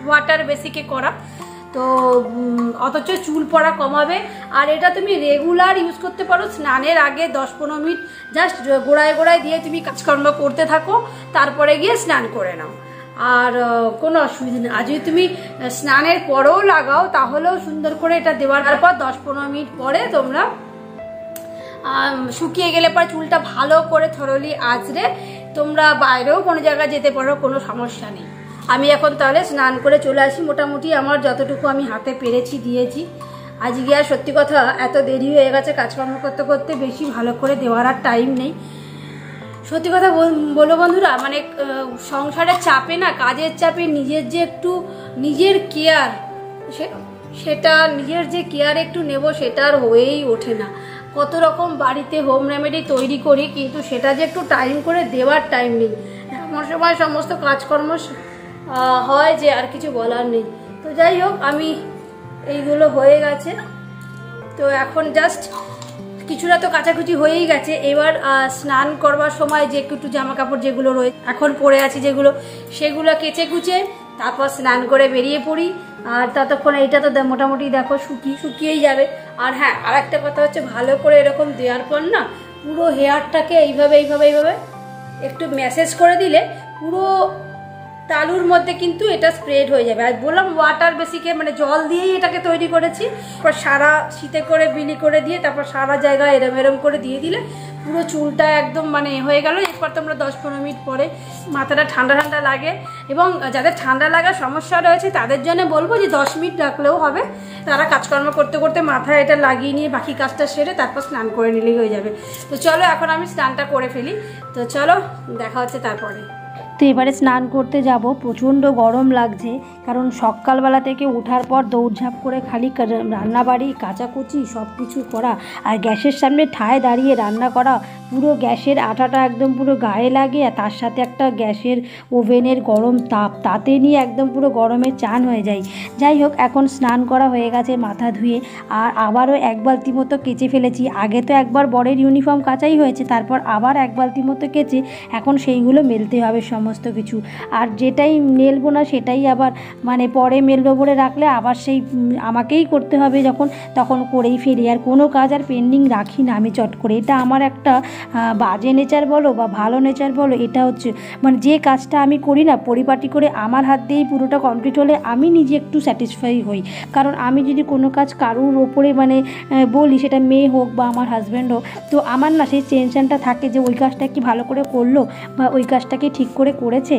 ওয়াটার বেসিকে করা, তো অথচ চুল পড়া কমাবে। আর এটা তুমি রেগুলার ইউজ করতে পারো, স্নানের আগে 10-15 মিনিট জাস্ট গোড়ায় গোড়ায় দিয়ে তুমি কাজকর্ম করতে থাকো, তারপরে গিয়ে স্নান করে নাও, আর কোনো অসুবিধা নেই। আর যদি তুমি স্নানের পরেও লাগাও তাহলেও সুন্দর করে এটা দেওয়ার পর 10-15 মিনিট পরে তোমরা শুকিয়ে গেলে পর চুলটা ভালো করে থরলি আঁচড়ে তোমরা বাইরেও কোনো জায়গায় যেতে পারো, কোনো সমস্যা নেই। আমি এখন তাহলে স্নান করে চলে আসি, মোটামুটি আমার যতটুকু আমি হাতে পেরেছি দিয়েছি। আজকে আর সত্যি কথা এত দেরি হয়ে গেছে, কাজকর্ম করতে করতে বেশি ভালো করে দেওয়ার আর টাইম নেই। সত্যি কথা বলো বন্ধুরা, মানে সংসারের চাপে না, কাজের চাপে নিজের যে একটু নিজের কেয়ার, সেটা নিজের যে কেয়ার একটু নেব সেটা আর হয়েই ওঠে না। কত রকম বাড়িতে হোম রেমেডি তৈরি করি, কিন্তু সেটা যে একটু টাইম করে দেওয়ার টাইম নেই, এমন সময় সমস্ত কাজকর্ম হয় যে আর কিছু বলার নেই। তো যাই হোক, আমি এইগুলো হয়ে গেছে, তো এখন জাস্ট কিছুটা তো কাচাকুচি হয়েই গেছে। এবার স্নান করবার সময় যে একটু জামা কাপড় যেগুলো রয়েছে এখন পরে আছি যেগুলো, সেগুলো কেচে কুচে তারপর স্নান করে বেরিয়ে পড়ি। আর ততক্ষণ এইটা তো মোটামুটি দেখো শুকিয়েই যাবে। আর হ্যাঁ, আর একটা কথা হচ্ছে, ভালো করে এরকম দেওয়ার পর না পুরো হেয়ারটাকে এইভাবে একটু ম্যাসেজ করে দিলে পুরো তালুর মধ্যে কিন্তু এটা স্প্রেড হয়ে যাবে। আর বললাম ওয়াটার বেসিকে, মানে জল দিয়েই এটাকে তৈরি করেছি। তারপর সারা শীতে করে বিলি করে দিয়ে তারপর সারা জায়গায় এরম করে দিয়ে দিলে পুরো চুলটা একদম মানে হয়ে গেল। এরপর তোমরা 10-15 মিনিট পরে মাথাটা ঠান্ডা ঠান্ডা লাগে, এবং যাদের ঠান্ডা লাগার সমস্যা রয়েছে তাদের জন্য বলবো যে 10 মিনিট রাখলেও হবে। তারা কাজকর্ম করতে করতে মাথায় এটা লাগিয়ে নিয়ে বাকি কাজটা সেরে তারপর স্নান করে নিলেই হয়ে যাবে। তো চলো এখন আমি স্নানটা করে ফেলি, তো চলো দেখা হচ্ছে তারপরে। তো এবারে স্নান করতে যাব। প্রচণ্ড গরম লাগছে, কারণ সকালবেলা থেকে ওঠার পর দৌড়ঝাঁপ করে খালি রান্নাবাড়ি কাচাকুচি সব কিছু করা, আর গ্যাসের সামনে ঠায় দাঁড়িয়ে রান্না করা, পুরো গ্যাসের আটাটা একদম পুরো গায়ে লাগে, আর তার সাথে একটা গ্যাসের ওভেনের গরম তাপ, তাতে নিয়ে একদম পুরো গরমে চান হয়ে যায়। যাই হোক, এখন স্নান করা হয়ে গেছে মাথা ধুয়ে, আর আবারও এক বালতি মতো কেচে ফেলেছি। আগে তো একবার বরের ইউনিফর্ম কাচাই হয়েছে, তারপর আবার এক বালতি মতো কেচে এখন সেইগুলো মেলতে হবে সমস্ত কিছু। আর যেটাই মেলবো না সেটাই আবার মানে পরে মেলবো বলে রাখলে আবার সেই আমাকেই করতে হবে, যখন তখন করেই ফেলি। আর কোনো কাজ আর পেন্ডিং রাখি না আমি চট করে। এটা আমার একটা বাজে নেচার বলো বা ভালো নেচার বলো, এটা হচ্ছে মানে যে কাজটা আমি করি না পরিপাটি করে আমার হাত দিয়েই পুরোটা কমপ্লিট হলে আমি নিজে একটু স্যাটিসফাই হই। কারণ আমি যদি কোনো কাজ কারুর ওপরে মানে বলি, সেটা মেয়ে হোক বা আমার হাজব্যান্ড হোক, তো আমার না সেই টেনশনটা থাকে যে ওই কাজটা কি ভালো করে করলো বা ওই কাজটা কি ঠিক করে করেছে।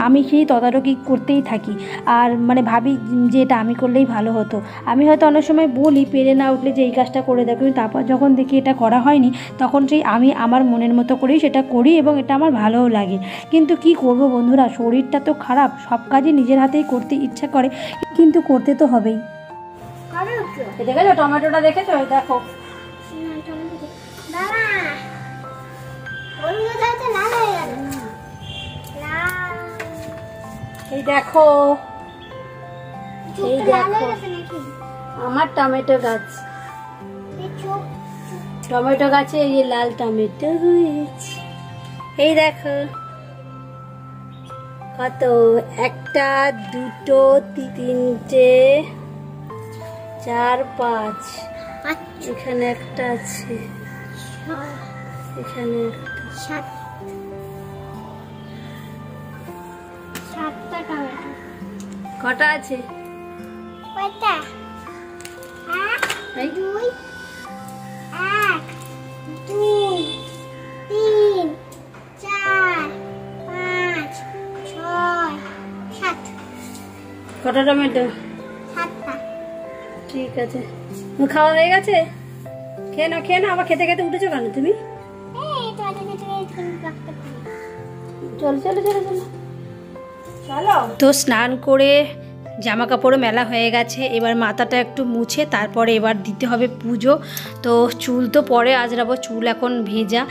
আমি সেই তদারকি করতেই থাকি, আর মানে ভাবি যে এটা আমি করলেই ভালো হতো। আমি হয়তো অনেক সময় বলি পেরে না উঠলে যে এই কাজটা করে দেখো, কিন্তু তারপর যখন দেখি এটা করা হয়নি, তখন সেই আমি আমার মনের মতো করেই সেটা করি, এবং এটা আমার ভালোও লাগে। কিন্তু কি করব বন্ধুরা, শরীরটা তো খারাপ, সব কাজই নিজের হাতেই করতে ইচ্ছা করে, কিন্তু করতে তো হবেই। দেখেছো টমেটোটা, দেখেছো? দেখো বাবা হলুদ হয়েছে, লাল হয়ে গেল। লাল এই দেখো, এই লাল দেখো হয়ে গেছে নাকি? আমার টমেটো গাছ। এই চোখ টমেটো গাছে এই লাল টমেটো হয়েছে। এই দেখো কত, একটা দুটো তিনটে চার পাঁচ, এখানে একটা আছে, এখানে সাতটা টমেটো। কটা আছে? কয়টা? এক এই দুই, এক দুই তিন চার পাঁচ ছয় সাত। কটা টমেটো? সাতটা। ঠিক আছে, খাওয়া হয়ে গেছে? খেয়ে নাও, খেয়ে নাও। আবার খেতে খেতে উঠেছো কেন তুমি? এই টমেটো তুমি রাখতে পারো। চলো চলো চলো চলো চলো। তো স্নান করে জামা কাপড়ও মেলা হয়ে গেছে, এবার মাথাটা একটু মুছে তারপরে এবার দিতে হবে পুজো। তো চুল তো পরে আজরাবো, চুল এখন ভেজা,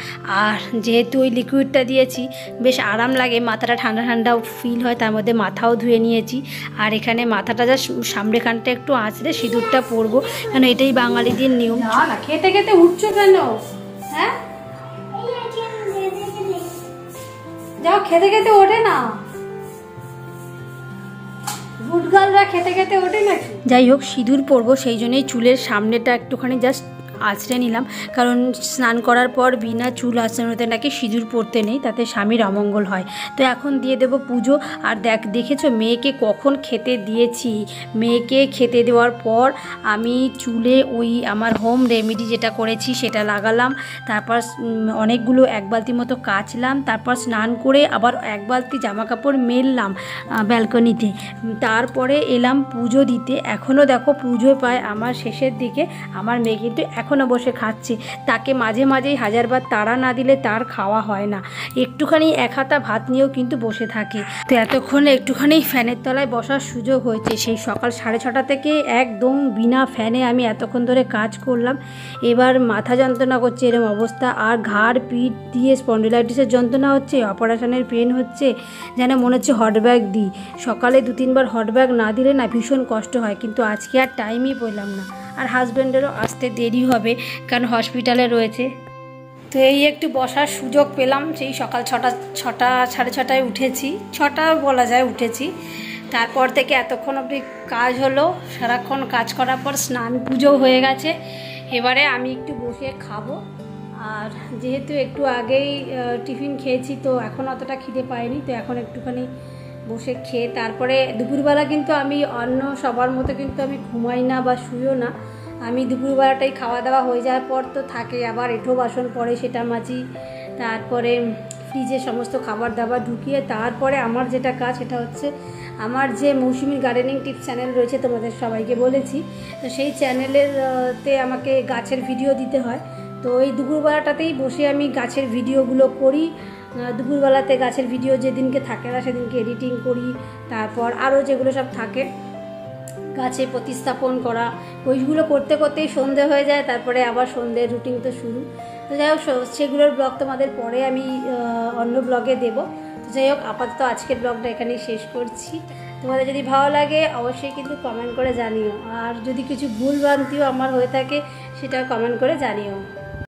আর যেহেতু ওই লিকুইডটা দিয়েছি বেশ আরাম লাগে, মাথাটা ঠান্ডা ঠান্ডা ফিল হয়, তার মধ্যে মাথাও ধুয়ে নিয়েছি। আর এখানে মাথাটা যা সামনেখানটা একটু আঁচড়ে সিঁদুরটা পরবো, কারণ এটাই বাঙালিদের নিয়ম। না খেতে খেতে উঠছো কেন? হ্যাঁ যাও, খেতে খেতে ওঠে না, গুডগার্লরা খেতে খেতে ওঠে নাকি? যাই হোক, সিঁদুর পরবো সেই জন্যই চুলের সামনেটা একটুখানি জাস্ট আঁচড়ে নিলাম, কারণ স্নান করার পর বিনা চুল আঁচড়ানোতে নাকি সিঁদুর পরতে নেই, তাতে স্বামীর অমঙ্গল হয়। তো এখন দিয়ে দেবো পুজো। আর দেখেছো মেয়েকে কখন খেতে দিয়েছি? মেয়েকে খেতে দেওয়ার পর আমি চুলে ওই আমার হোম রেমেডি যেটা করেছি সেটা লাগালাম, তারপর অনেকগুলো এক বালতি মতো কাচলাম, তারপর স্নান করে আবার এক বালতি জামা কাপড় মেললাম ব্যালকনিতে, তারপরে এলাম পুজো দিতে। এখনও দেখো পুজো পায় আমার শেষের দিকে, আমার মেয়ে কিন্তু এখনও বসে খাচ্ছে। তাকে মাঝে মাঝেই হাজারবার তাড়া না দিলে তার খাওয়া হয় না, একটুখানি এক হাতা ভাত নিয়েও কিন্তু বসে থাকে। তো এতক্ষণে একটুখানি ফ্যানের তলায় বসার সুযোগ হয়েছে, সেই সকাল 6:30 থেকে একদম বিনা ফ্যানে আমি এতক্ষণ ধরে কাজ করলাম। এবার মাথা যন্ত্রণা করছে এরকম অবস্থা, আর ঘাড় পিঠ দিয়ে স্পন্ডিলাইটিসের যন্ত্রণা হচ্ছে, অপারেশনের পেন হচ্ছে, যেন মনে হচ্ছে হট ব্যাগ দিই। সকালে 2-3 বার হট ব্যাগ না দিলে না ভীষণ কষ্ট হয়, কিন্তু আজকে আর টাইমই পেলাম না। আর হাজব্যান্ডেরও আসতে দেরি হবে, কারণ হসপিটালে রয়েছে। তো এই একটু বসার সুযোগ পেলাম, সেই সকাল 6টা 6:30টায় উঠেছি, 6টা বলা যায় উঠেছি। তারপর থেকে এতক্ষণ অবধি কাজ হলো, সারাক্ষণ কাজ করার পর স্নান পুজোও হয়ে গেছে। এবারে আমি একটু বসে খাবো, আর যেহেতু একটু আগেই টিফিন খেয়েছি তো এখন অতটা খিদে পাইনি, তো এখন একটুখানি বসে খেয়ে তারপরে দুপুরবেলা কিন্তু আমি অন্য সবার মতো কিন্তু আমি ঘুমাই না বা শুইও না। আমি দুপুরবেলাটাই খাওয়া দাওয়া হয়ে যাওয়ার পর তো থাকে আবার এঁঠো বাসন পড়ে, সেটা মাজি, তারপরে ফ্রিজে সমস্ত খাবার দাবার ঢুকিয়ে তারপরে আমার যেটা কাজ সেটা হচ্ছে আমার যে মৌসুমি গার্ডেনিং টিপস চ্যানেল রয়েছে, তোমাদের সবাইকে বলেছি, তো সেই চ্যানেলেরতে আমাকে গাছের ভিডিও দিতে হয়। তো এই দুপুরবেলাটাতেই বসে আমি গাছের ভিডিওগুলো করি, দুপুরবেলাতে গাছের ভিডিও যেদিনকে থাকে না সেদিনকে এডিটিং করি, তারপর আরও যেগুলো সব থাকে গাছে প্রতিস্থাপন করা, ওইগুলো করতে করতেই সন্ধে হয়ে যায়। তারপরে আবার সন্ধ্যের রুটিন তো শুরু। তো যাই হোক সেগুলোর ব্লগ তোমাদের পরে আমি অন্য ব্লগে দেবো। তো যাই হোক আপাতত আজকের ব্লগটা এখানেই শেষ করছি। তোমাদের যদি ভালো লাগে অবশ্যই কিন্তু কমেন্ট করে জানিও, আর যদি কিছু ভুল ভ্রান্তিও আমার হয়ে থাকে সেটাও কমেন্ট করে জানিও।